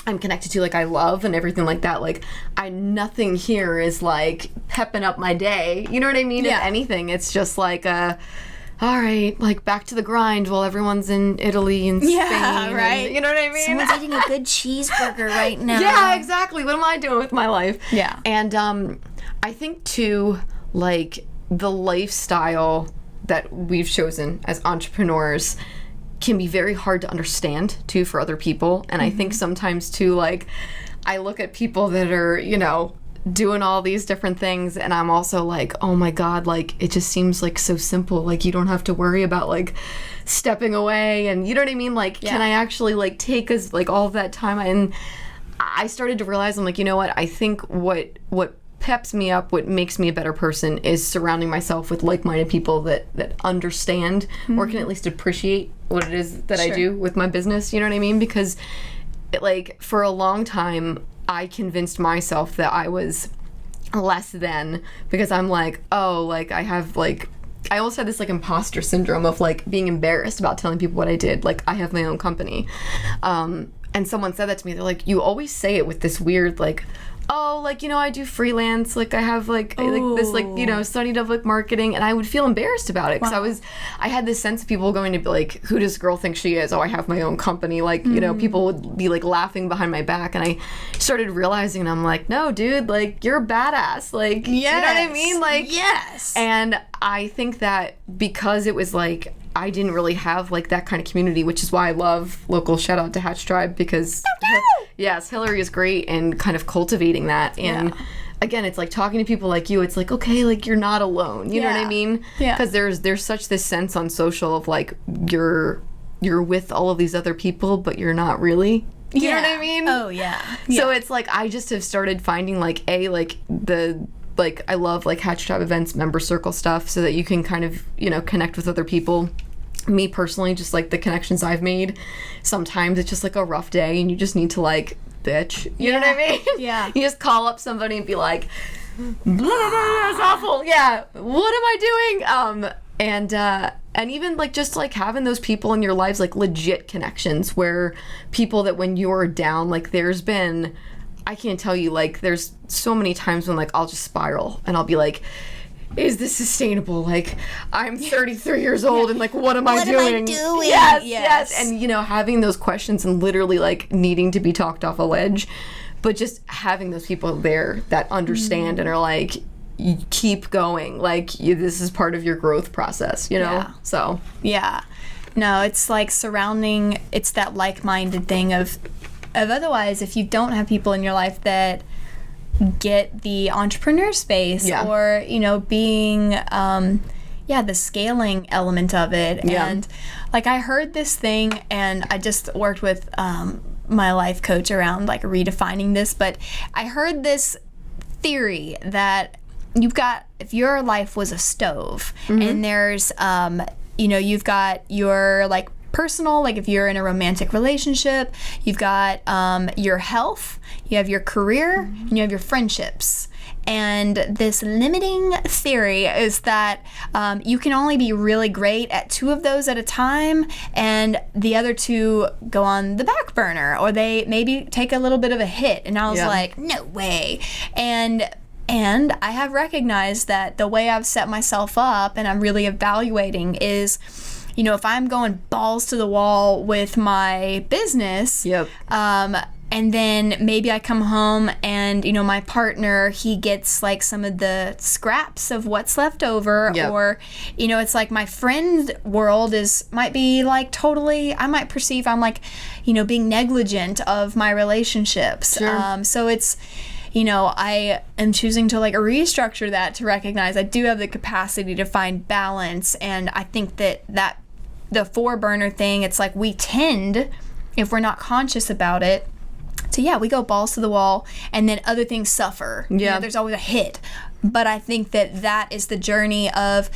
I'm connected to, like I love and everything like that, like nothing here is like pepping up my day. You know what I mean? If anything, it's just like all right, like back to the grind while everyone's in Italy and Spain. Right. And, you know what I mean? Someone's eating a good cheeseburger right now. Yeah, exactly. What am I doing with my life? And I think too, like the lifestyle that we've chosen as entrepreneurs can be very hard to understand too for other people. And I think sometimes too, like I look at people that are, you know, doing all these different things, and I'm also like, oh my god, like it just seems like so simple, like you don't have to worry about like stepping away, and you know what I mean, like can I actually like take us like all of that time? And I started to realize, I'm like, you know what, I think what peps me up, what makes me a better person is surrounding myself with like-minded people that understand or can at least appreciate what it is that I do with my business, you know what I mean? Because like for a long time I convinced myself that I was less than, because I'm like, oh, like I have like, I almost had this like imposter syndrome of like being embarrassed about telling people what I did. Like I have my own company. And someone said that to me. They're like, you always say it with this weird like, oh, like, you know, I do freelance, like I have like this like, you know, Sunny Dublick marketing, and I would feel embarrassed about it because I had this sense of people going to be like, who does girl think she is? Oh, I have my own company, like, you know, people would be like laughing behind my back, and I started realizing, and I'm like, no, dude, like you're a badass, like, you know what I mean, like, and I think that because it was like I didn't really have like that kind of community, which is why I love local shout out to Hatch Tribe, because yes, Hillary is great and kind of cultivating that. And again, it's like talking to people like you, it's like, okay, like you're not alone. You know what I mean? Because there's such this sense on social of like you're with all of these other people, but you're not really. You know what I mean? Oh yeah. So it's like I just have started finding like I love like Hatch Tribe events, member circle stuff, so that you can kind of, you know, connect with other people. Me personally, just like the connections I've made, sometimes it's just like a rough day and you just need to like bitch. You know what I mean? You just call up somebody and be like, blah, blah, blah, it's awful. Yeah, what am I doing? And even like just like having those people in your lives, like legit connections, where people that when you're down, like there's been, I can't tell you, like there's so many times when like I'll just spiral and I'll be like, is this sustainable? Like I'm 33 years old and like what am I doing? Yes. And you know, having those questions and literally like needing to be talked off a ledge, but just having those people there that understand and are like, you keep going, like this is part of your growth process, you know? So no, it's like surrounding, it's that like-minded thing of otherwise, if you don't have people in your life that get the entrepreneur space or, you know, being, the scaling element of it. And like I heard this thing, and I just worked with my life coach around like redefining this, but I heard this theory that you've got, if your life was a stove and there's you've got your like personal, like if you're in a romantic relationship, you've got your health, you have your career, and you have your friendships. And this limiting theory is that you can only be really great at 2 of those at a time, and the other 2 go on the back burner, or they maybe take a little bit of a hit. And I was like, no way. And I have recognized that the way I've set myself up, and I'm really evaluating, is, if I'm going balls to the wall with my business, and then maybe I come home and, my partner, he gets like some of the scraps of what's left over, or, it's like my friend world might be like totally, I might perceive I'm like, being negligent of my relationships. Sure. So it's, I am choosing to like restructure that, to recognize I do have the capacity to find balance. And I think that the 4 burner thing, it's like we tend, if we're not conscious about it, so we go balls to the wall, and then other things suffer. There's always a hit. But I think that is the journey of,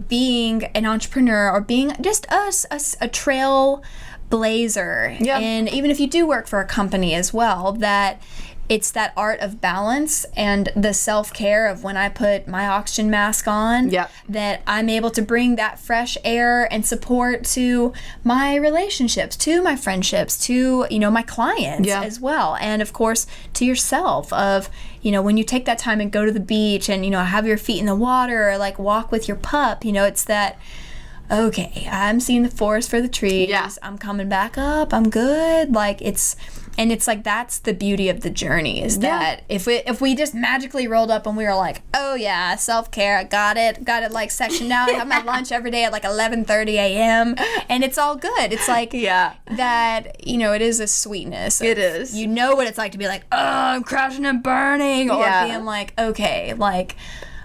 being an entrepreneur, or being just a trail blazer. And even if you do work for a company as well, that it's that art of balance and the self-care of when I put my oxygen mask on, that I'm able to bring that fresh air and support to my relationships, to my friendships, to, my clients as well. And of course, to yourself of, when you take that time and go to the beach and, have your feet in the water, or like walk with your pup, it's that, okay, I'm seeing the forest for the trees. I'm coming back up. I'm good. Like it's like, that's the beauty of the journey, is that if we just magically rolled up and we were like, oh yeah, self-care, I got it like sectioned out. I have my lunch every day at like 11:30 a.m. and it's all good. It's like that, it is a sweetness. It is. You know what it's like to be like, oh, I'm crashing and burning, or being like, okay, like,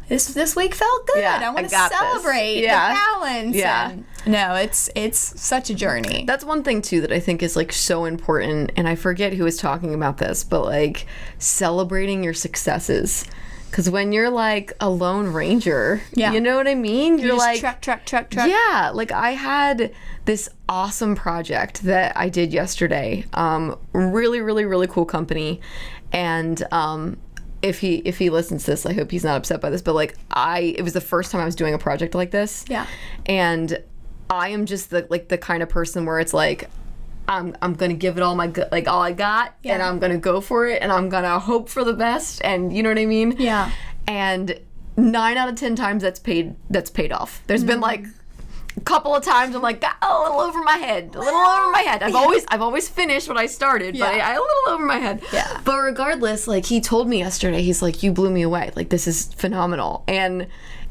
this week felt good. I want to celebrate the balance. And no, it's such a journey. That's one thing too that I think is like so important, and I forget who was talking about this, but like celebrating your successes. Because when you're like a lone ranger, you know what I mean? You're like truck. Yeah, like I had this awesome project that I did yesterday. Really, really, really cool company, and if he listens to this, I hope he's not upset by this, but like it was the first time I was doing a project like this. And I am just the kind of person where it's like, I'm gonna give it all all I got, and I'm gonna go for it, and I'm gonna hope for the best, and you know what I mean? And 9 out of 10 times that's paid off. There's been like a couple of times I'm like, got a little over my head. I've always finished what I started, but I a little over my head. But regardless, like he told me yesterday, he's like, you blew me away. Like, this is phenomenal. And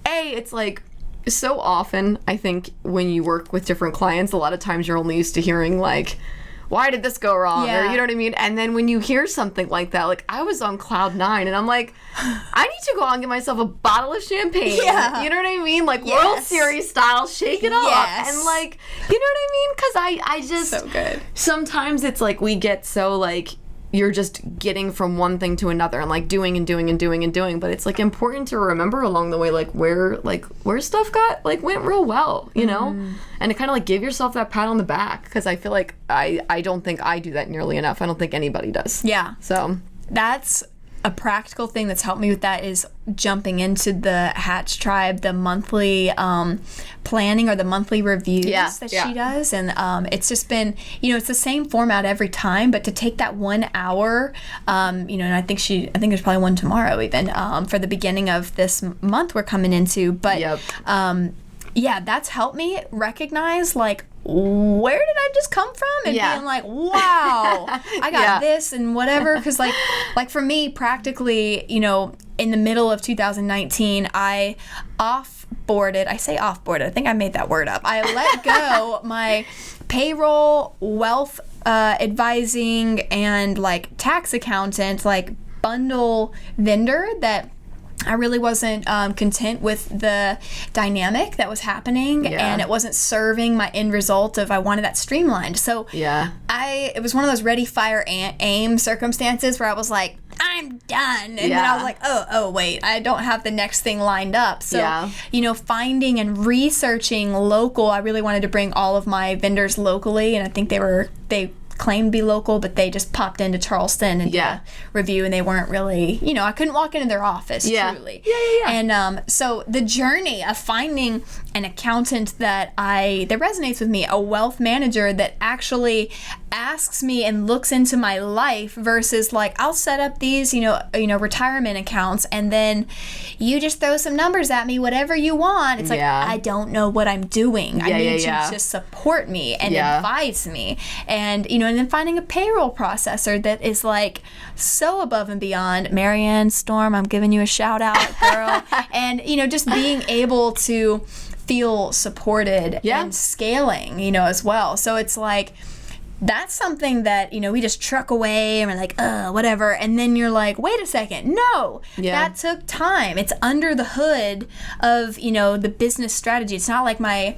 it's like, so often I think when you work with different clients, a lot of times you're only used to hearing like, why did this go wrong? Or you know what I mean? And then when you hear something like that, like I was on cloud 9 and I'm like, I need to go out and get myself a bottle of champagne. You know what I mean? Like World Series style, shake it off. And like, you know what I mean? Because I just, so good. Sometimes it's like we get so like, you're just getting from one thing to another and like doing, but it's like important to remember along the way where stuff went real well, you know, and to kind of like give yourself that pat on the back, because I feel like I don't think I do that nearly enough. I don't think anybody does. So that's a practical thing that's helped me with that, is jumping into the Hatch Tribe, the monthly planning or the monthly reviews that she does. And it's just been, it's the same format every time, but to take that 1 hour, and I think there's probably one tomorrow even, for the beginning of this month we're coming into. But that's helped me recognize like, where did I just come from? And being like, wow, I got this and whatever. Because like for me, practically, in the middle of 2019, I offboarded. I say offboarded. I think I made that word up. I let go my payroll, wealth advising, and like tax accountant, like bundle vendor that I really wasn't content with the dynamic that was happening, and it wasn't serving my end result of I wanted that streamlined. So it was one of those ready, fire, aim circumstances where I was like, I I'm done. And then I was like, oh, wait, I don't have the next thing lined up. So, finding and researching local, I really wanted to bring all of my vendors locally, and I think they claimed to be local, but they just popped into Charleston and did a review, and they weren't really, I couldn't walk into their office, truly. And so the journey of finding an accountant that resonates with me, a wealth manager that actually asks me and looks into my life versus like, I'll set up these, retirement accounts, and then you just throw some numbers at me, whatever you want. It's like, I don't know what I'm doing. I need you to support me and advise me. And, and then finding a payroll processor that is like so above and beyond. Marianne Storm, I'm giving you a shout out, girl. And, just being able to feel supported and scaling, as well. So it's like, that's something that, we just truck away and we're like, whatever. And then you're like, wait a second. No, that took time. It's under the hood of, the business strategy. It's not like my,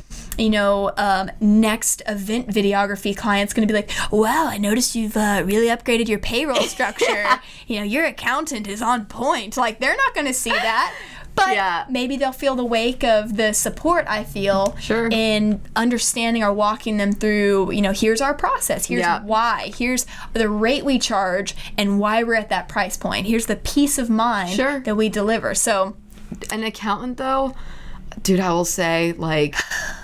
next event videography client's going to be like, wow, I noticed you've really upgraded your payroll structure. Your accountant is on point. Like, they're not going to see that. But maybe they'll feel the wake of the support I feel in understanding or walking them through, here's our process, here's why, here's the rate we charge and why we're at that price point. Here's the peace of mind that we deliver. So an accountant, though, dude, I will say, like,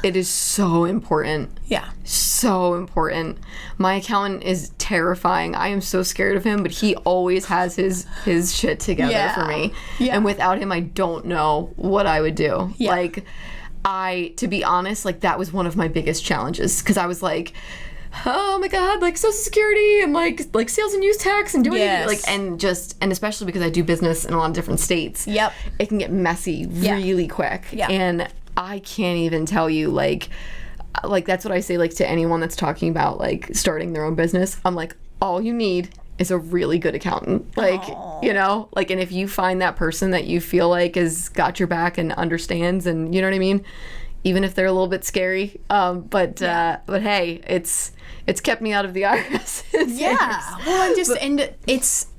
it is so important. Yeah. So important. My accountant is terrifying. I am so scared of him, but he always has his shit together for me. Yeah. And without him, I don't know what I would do. Yeah. Like, to be honest, like, that was one of my biggest challenges, because I was like, oh my God, like Social Security and like sales and use tax and doing and especially because I do business in a lot of different states. Yep. It can get messy really quick. Yeah. And I can't even tell you, like that's what I say, like, to anyone that's talking about like starting their own business. I'm like, all you need is a really good accountant. Like, and if you find that person that you feel like has got your back and understands, and you know what I mean, even if they're a little bit scary, but hey, it's kept me out of the IRS.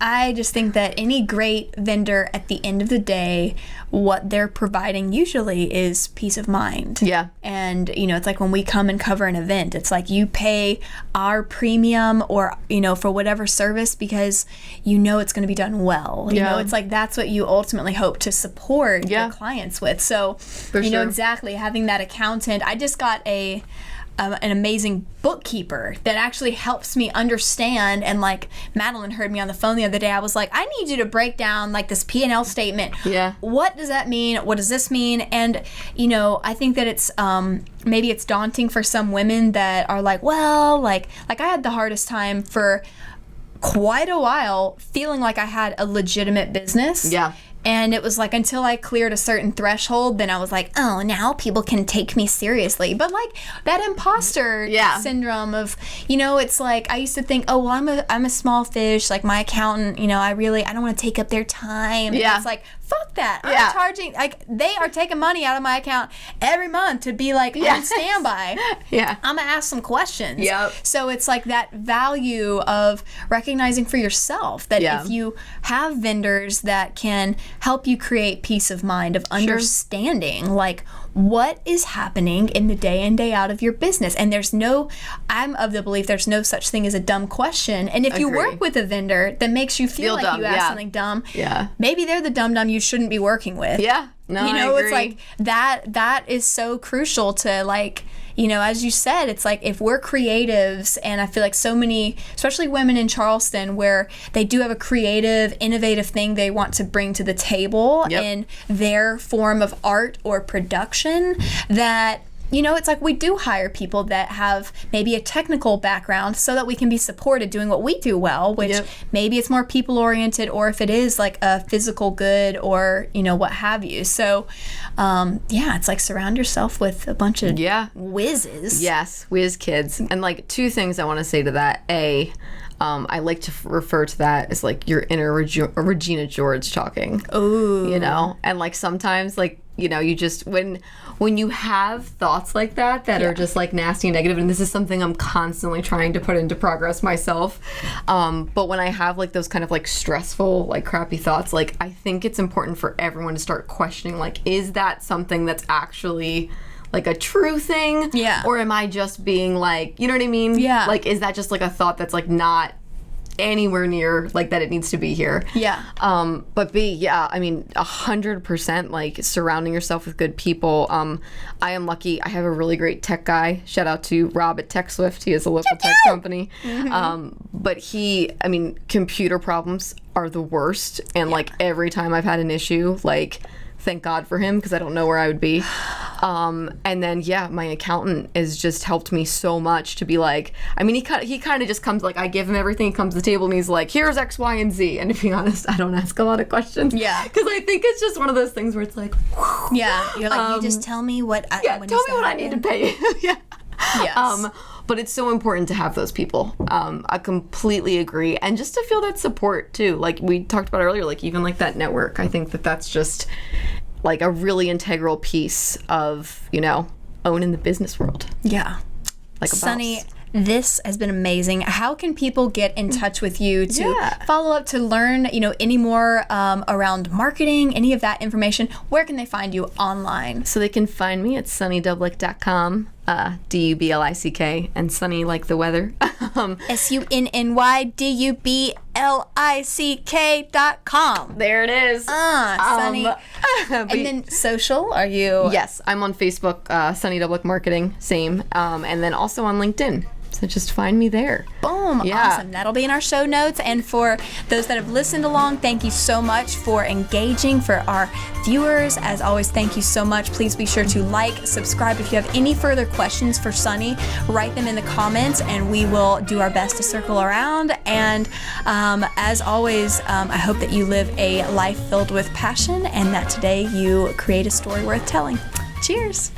I just think that any great vendor, at the end of the day, what they're providing usually is peace of mind. Yeah. And, it's like when we come and cover an event, it's like you pay our premium or, for whatever service because it's going to be done well. It's like that's what you ultimately hope to support your clients with. So, exactly, having that accountant. I just got an amazing bookkeeper that actually helps me understand, and like Madeline heard me on the phone the other day. I was like, I need you to break down like this P&L statement. Yeah. What does that mean? What does this mean? And I think that it's maybe it's daunting for some women that are like, well, like I had the hardest time for quite a while feeling like I had a legitimate business. Yeah. And it was like until I cleared a certain threshold, then I was like, oh, now people can take me seriously. But like that imposter syndrome of, it's like I used to think, oh, well, I'm a small fish. Like my accountant, I don't want to take up their time. Yeah. And it's like, fuck that. I'm charging, like they are taking money out of my account every month to be like on standby. I'm going to ask some questions. Yep. So it's like that value of recognizing for yourself that if you have vendors that can help you create peace of mind of understanding like what is happening in the day in, day out of your business. And I'm of the belief there's no such thing as a dumb question. And if you work with a vendor that makes you feel like dumb, you asked something dumb, maybe they're the dumb you shouldn't be working with. Yeah. No, I agree. It's like that is so crucial to like, as you said, it's like if we're creatives, and I feel like so many, especially women in Charleston, where they do have a creative, innovative thing they want to bring to the table in their form of art or production, that it's like we do hire people that have maybe a technical background so that we can be supported doing what we do well, which maybe it's more people oriented, or if it is like a physical good or, what have you. So, it's like surround yourself with a bunch of whizzes. Yes, whiz kids. And like two things I want to say to that. I like to refer to that as like your inner Regina George talking. Ooh. And like sometimes like you know, you just, when you have thoughts like that are just like nasty and negative, and this is something I'm constantly trying to put into progress myself, but when I have like those kind of like stressful, like crappy thoughts, like I think it's important for everyone to start questioning, like, is that something that's actually like a true thing? Yeah. Or am I just being like, you know what I mean? Yeah. Like, is that just like a thought that's like not anywhere near like that it needs to be here? Yeah. But B, yeah, I mean, 100% like surrounding yourself with good people. I am lucky. I have a really great tech guy. Shout out to Rob at TechSwift. He is a local tech company. But I mean, computer problems are the worst. And like every time I've had an issue, like, thank God for him, because I don't know where I would be. And then, yeah, my accountant has just helped me so much to be like, I mean, he kind of just comes, like, I give him everything, he comes to the table, and he's like, here's X, Y, and Z. And to be honest, I don't ask a lot of questions. Yeah. Because I think it's just one of those things where it's like, whew. Yeah. You're like, you just tell me what Tell me what I need to pay you. Yeah. Yes. But it's so important to have those people. I completely agree. And just to feel that support, too. Like we talked about earlier, like even like that network. I think that's just like a really integral piece of, you know, owning the business world. Yeah. Like a Sunny, boss. this has been amazing. How can people get in touch with you to follow up, to learn, you know, any more around marketing, any of that information? Where can they find you online? So they can find me at sunnydublick.com, Dublick, and sunny like the weather. SUNNYDUBLICK.com. There it is. Sunny. And then social, are you? Yes, I'm on Facebook, Sunny Dublick Marketing, same. And then also on LinkedIn. So just find me there. Boom. Yeah. Awesome. That'll be in our show notes. And for those that have listened along, thank you so much for engaging. For our viewers, as always, thank you so much. Please be sure to like, subscribe. If you have any further questions for Sunny, write them in the comments and we will do our best to circle around. And as always, I hope that you live a life filled with passion and that today you create a story worth telling. Cheers.